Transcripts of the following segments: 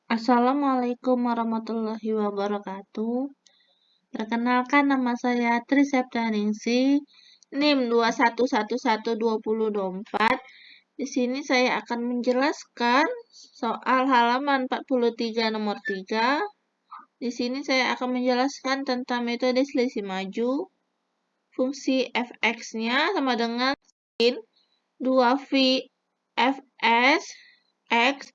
Assalamualaikum warahmatullahi wabarakatuh. Perkenalkan, nama saya Tri Septianingsih, NIM 21112024. Di sini saya akan menjelaskan soal halaman 43 nomor 3. Di sini saya akan menjelaskan tentang metode selisih maju. Fungsi fx-nya sama dengan sin 2v fs x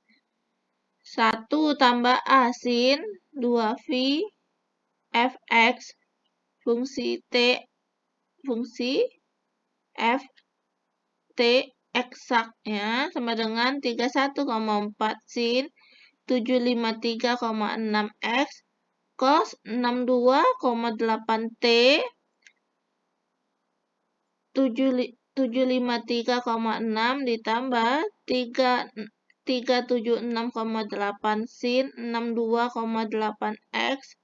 1 tambah a sin 2v fx fungsi f t eksaknya sama dengan 31,4 sin 753,6 x cos 62,8 t 753,6 ditambah 376,8 sin 62,8 x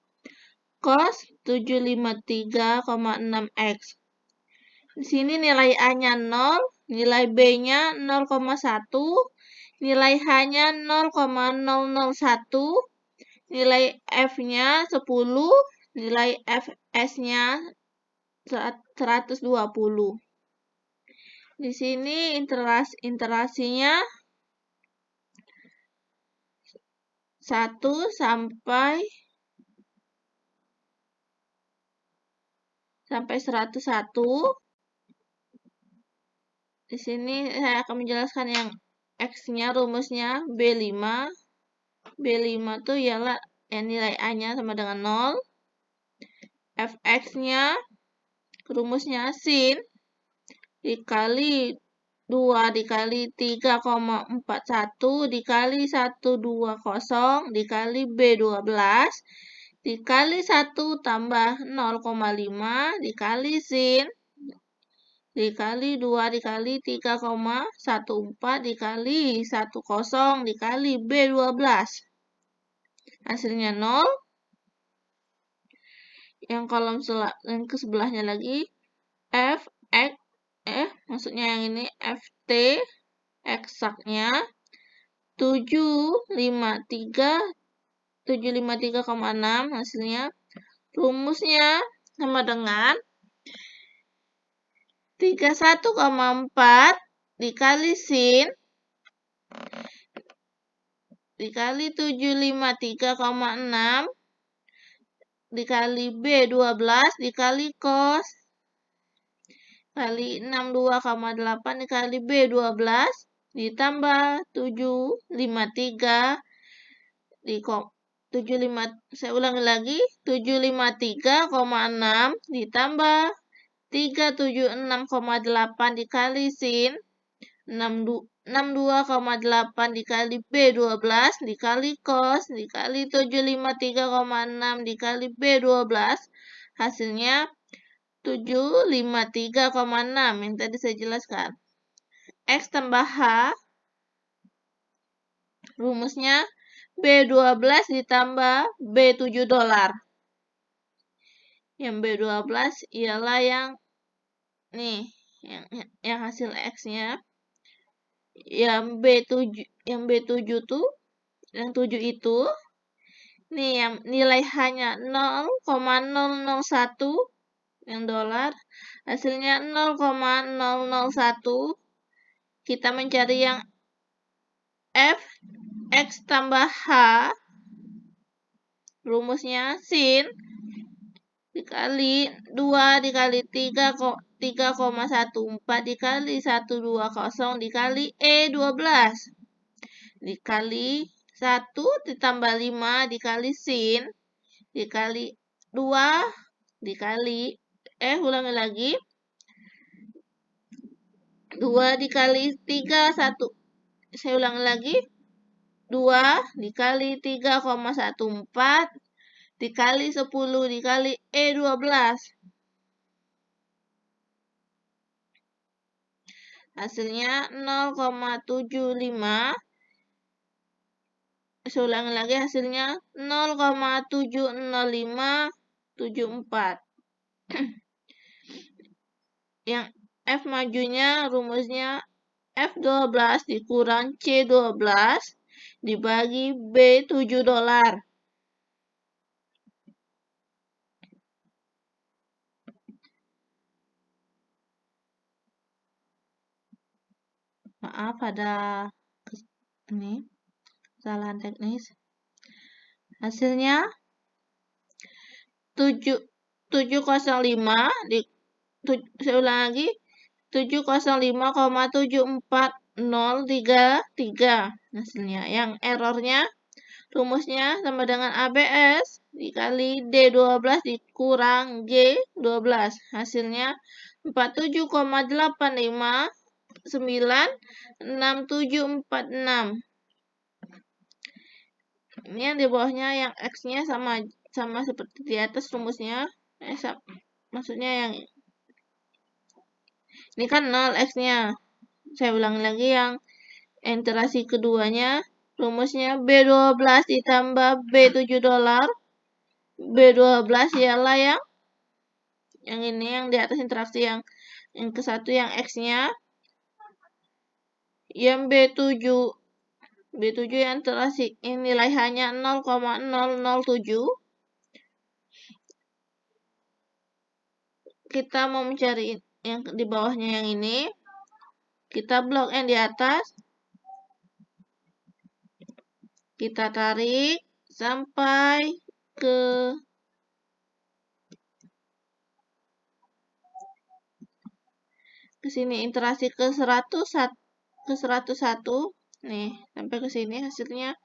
cos 753,6 x. Di sini nilai A-nya 0, nilai B-nya 0,1, nilai H-nya 0,001, nilai F-nya 10, nilai Fs-nya 120. Di sini interasinya 1 sampai 101. Di sini saya akan menjelaskan yang X-nya, rumusnya B5. B5 itu ialah nilai A-nya sama dengan 0. Fx-nya, rumusnya sin dikali 2 dikali 3,41 dikali 120 dikali B12 dikali 1 tambah 0,5 dikali sin dikali 2 dikali 3,14 dikali 10 dikali B12. Hasilnya 0. Yang kolom yang ke sebelahnya lagi maksudnya yang ini FT eksaknya 753,6 hasilnya. Rumusnya sama dengan 31,4 dikali sin dikali 753,6 dikali B12 dikali cos kali 62,8 dikali B12 ditambah 753 saya ulangi lagi 753,6 ditambah 376,8 dikali sin 62,8 dikali B12 dikali cos dikali 753,6 dikali B12 hasilnya 753,6 yang tadi saya jelaskan. X tambah H rumusnya B12 ditambah B7 dolar. Yang B12 ialah yang nih, yang hasil X-nya. Yang B7 tuh, yang 7 itu nih yang nilai H-nya 0,001 yang dolar, hasilnya 0,001. Kita mencari yang F X tambah H, rumusnya sin dikali 2 dikali 3,14 dikali 120 dikali E12 dikali 1 ditambah 5 dikali sin dikali 2 dikali ulangi lagi 2 dikali 3 1 saya ulangi lagi 2 dikali 3,14 dikali 10 dikali E12 hasilnya 0,75. Saya ulangi lagi hasilnya 0,70574. Yang F majunya rumusnya F12 dikurang C12 dibagi B 7 dolar. Maaf ada ini kesalahan teknis. Hasilnya 705 saya ulang lagi 705,74033 hasilnya. Yang errornya rumusnya sama dengan ABS dikali D12 dikurang G12. Hasilnya 47,8596746. Ini yang di bawahnya yang X-nya sama seperti di atas rumusnya. Maksudnya yang ini kan 0 X-nya. Saya ulang lagi yang iterasi keduanya. Rumusnya B12 ditambah B7 dolar. B12 ialah yang ini yang di atas interaksi yang ke satu yang X-nya. Yang B7 yang iterasi nilai hanya 0,007. Kita mau mencari yang di bawahnya yang ini. Kita blok yang di atas. Kita tarik sampai ke sini iterasi ke 101 nih sampai ke sini hasilnya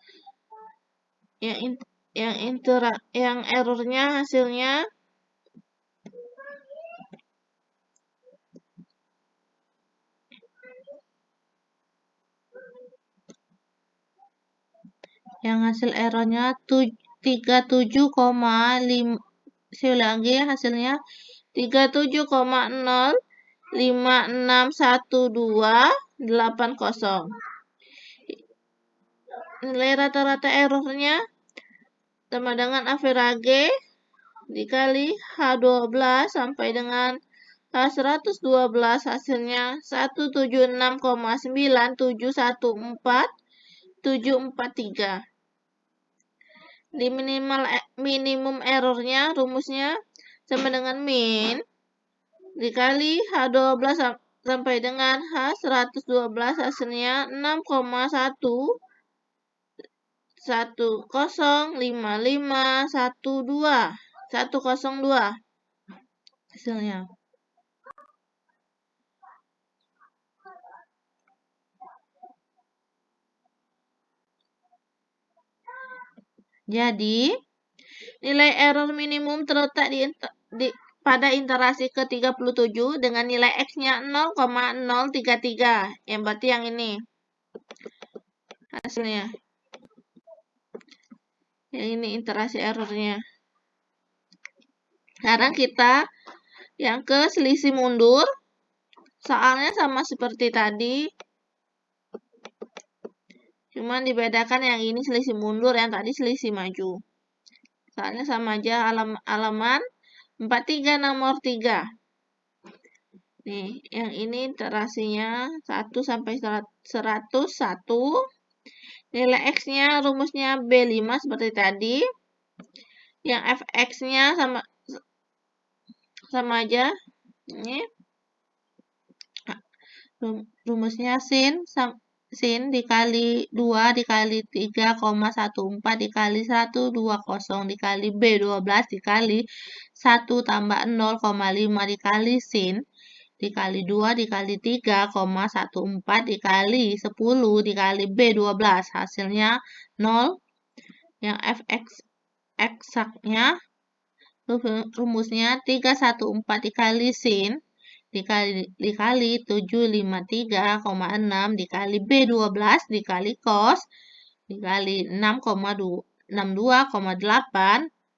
yang errornya hasilnya yang hasil errornya 37,5. Saya ulang lagi hasilnya 37,0561280. Nilai rata-rata errornya sama dengan average dikali H12 sampai dengan H112 hasilnya 176,9714743. Di minimum errornya rumusnya sama dengan min dikali H12 sampai dengan H112 hasilnya 6,1105512 hasilnya. Jadi, nilai error minimum terletak pada iterasi ke-37 dengan nilai X-nya 0,033. Yang berarti yang ini. Hasilnya. Yang ini iterasi errornya. Sekarang kita yang ke selisih mundur. Soalnya sama seperti tadi. Cuman dibedakan yang ini selisih mundur, yang tadi selisih maju. Soalnya sama aja halaman 43 nomor 3. Nih, yang ini iterasinya 1 sampai 101. Nilai X-nya rumusnya B5 seperti tadi. Yang Fx-nya sama aja. Ini rumusnya sin dikali 2 dikali 3,14 dikali 120 dikali B12 dikali 1 tambah 0,5 dikali sin dikali 2 dikali 3,14 dikali 10 dikali B12 hasilnya 0. Yang Fx eksaknya rumusnya 314 dikali sin dikali 753,6 dikali B12 dikali cos dikali 6,62,8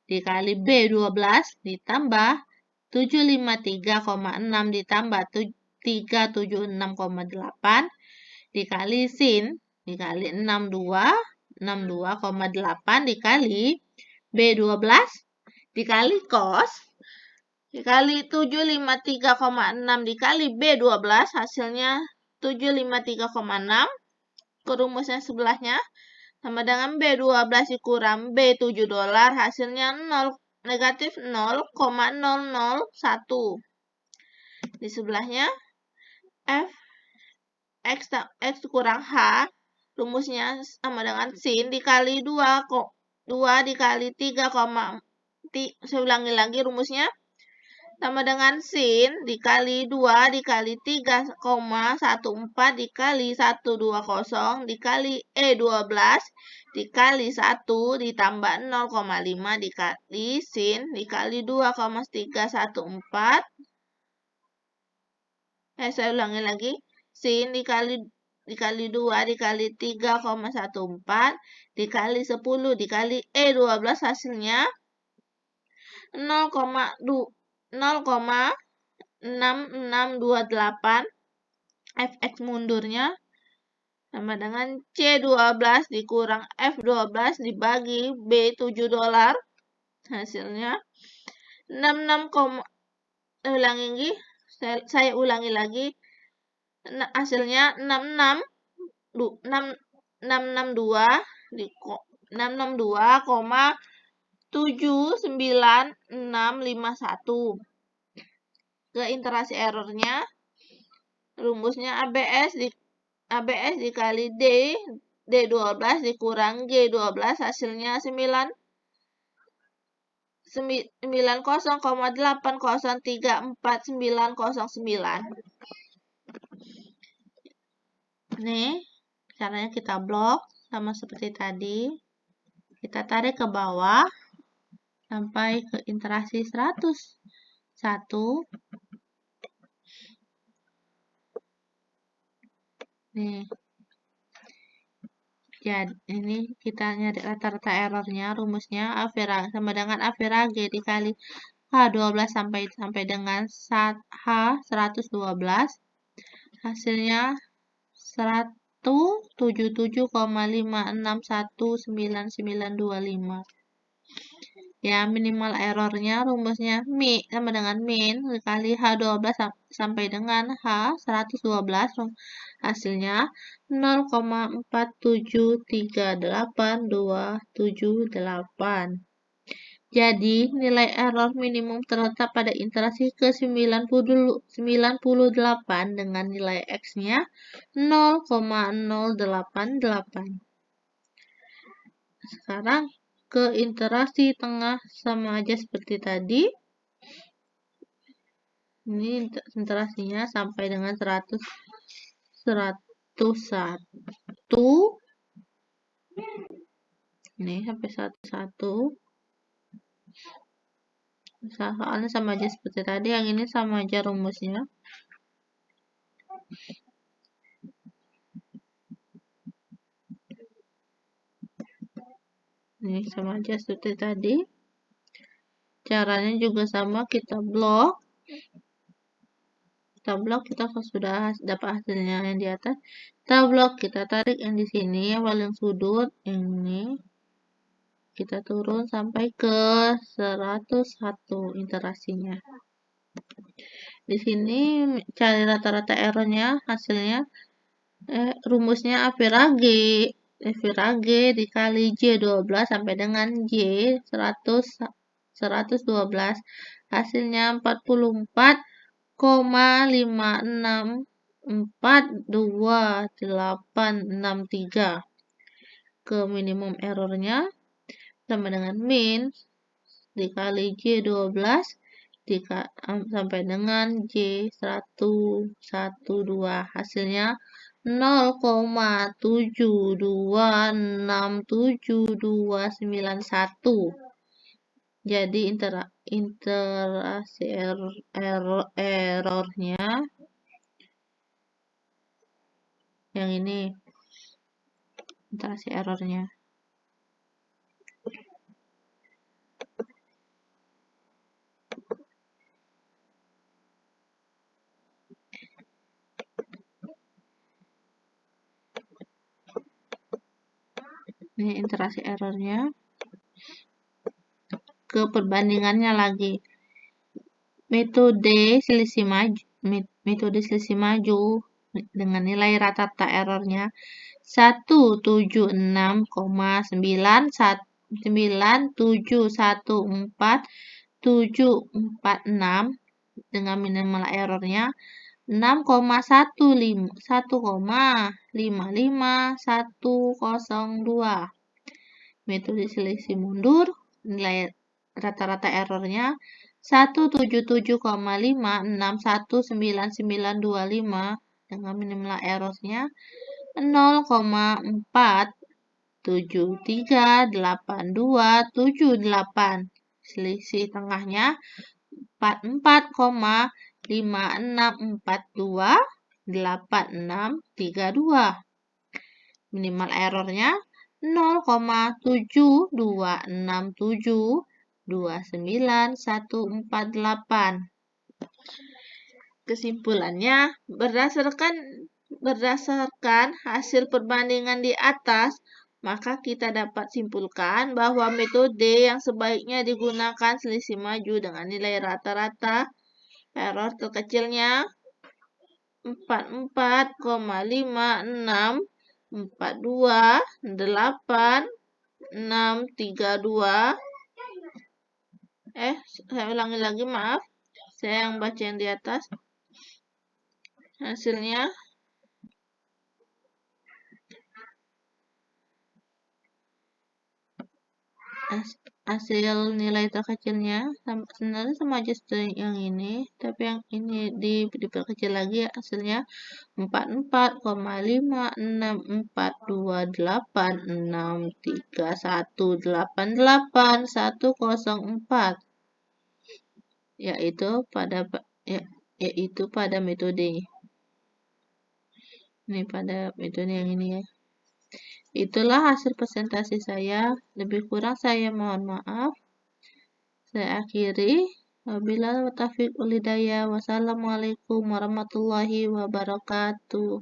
dikali B12 ditambah 753,6 ditambah 376,8 dikali sin dikali 62,8 dikali B12 dikali cos dikali 753,6 dikali B12 hasilnya 753,6. Ke rumusnya sebelahnya sama dengan B12 dikurang B7 $, hasilnya negatif 0,001. Di sebelahnya F X kurang H, rumusnya sama dengan sin dikali 2 dikali 3, saya ulangi lagi rumusnya, sama dengan sin dikali 2 dikali 3,14 dikali 120 dikali E12 dikali 1 ditambah 0,5 dikali sin dikali 2,314. Saya ulangi lagi. Sin dikali 2 dikali 3,14 dikali 10 dikali E12 hasilnya 0,6628. Fx mundurnya sama dengan C12 dikurang F12 dibagi B7 $, hasilnya 66, saya ulangi lagi, hasilnya 662,79651. Ke interasi errornya, rumusnya ABS dikali D12 dikurang G12 hasilnya 90,80349909. Nih, caranya kita blok sama seperti tadi. Kita tarik ke bawah sampai ke interasi 101. Nih. Jadi, ini kita nyari rata-rata errornya, rumusnya sama dengan A Vera G dikali H12 sampai dengan H112. Hasilnya 177,5619925. Ya, minimal errornya rumusnya sama dengan min dikali H12 sampai dengan H112. Hasilnya 0,4738278. Jadi, nilai error minimum terletak pada interasi ke-98 dengan nilai X-nya 0,088. Sekarang ke interasi tengah sama aja seperti tadi. Ini interasinya sampai dengan 101. Ini sampai 101. Soalnya sama aja seperti tadi, yang ini sama aja rumusnya. Ini sama aja seperti tadi. Caranya juga sama, kita blok. Kita sudah dapat hasilnya yang di atas. Kita blok, kita tarik yang di sini, yang paling sudut, yang ini. Kita turun sampai ke 101 interasinya. Di sini cari rata-rata errornya, hasilnya rumusnya A Vera G dikali J12 sampai dengan J112. Hasilnya 44,5642863. Ke minimum errornya sama dengan min dikali J12 sampai dengan J112. Hasilnya 0,72672291. Jadi interasi errornya yang ini, interasi errornya. Ini interasi errornya. Ke perbandingannya lagi. Metode selisih maju dengan nilai rata-rata errornya 1,9714714 dengan minimal errornya 6,1555102. Metode selisih mundur, nilai rata-rata errornya 177,5619925 dengan minimal errornya 0,4738278. Selisih tengahnya 44,56428632. Minimal errornya 0,7267294148. Kesimpulannya, berdasarkan hasil perbandingan di atas, maka kita dapat simpulkan bahwa metode yang sebaiknya digunakan selisih maju dengan nilai rata-rata error terkecilnya 44,56428632. Saya ulangi lagi, maaf. Saya yang baca yang di atas. Hasilnya hasil nilai terkecilnya sebenarnya sama aja seperti yang ini, tapi yang ini diperkecil lagi, hasilnya 44,56428631881104, yaitu pada metode ini, pada metode yang ini ya. Itulah hasil presentasi saya. Lebih kurang saya mohon maaf. Saya akhiri. Wabillahi taufiq wal hidayah. Wassalamualaikum warahmatullahi wabarakatuh.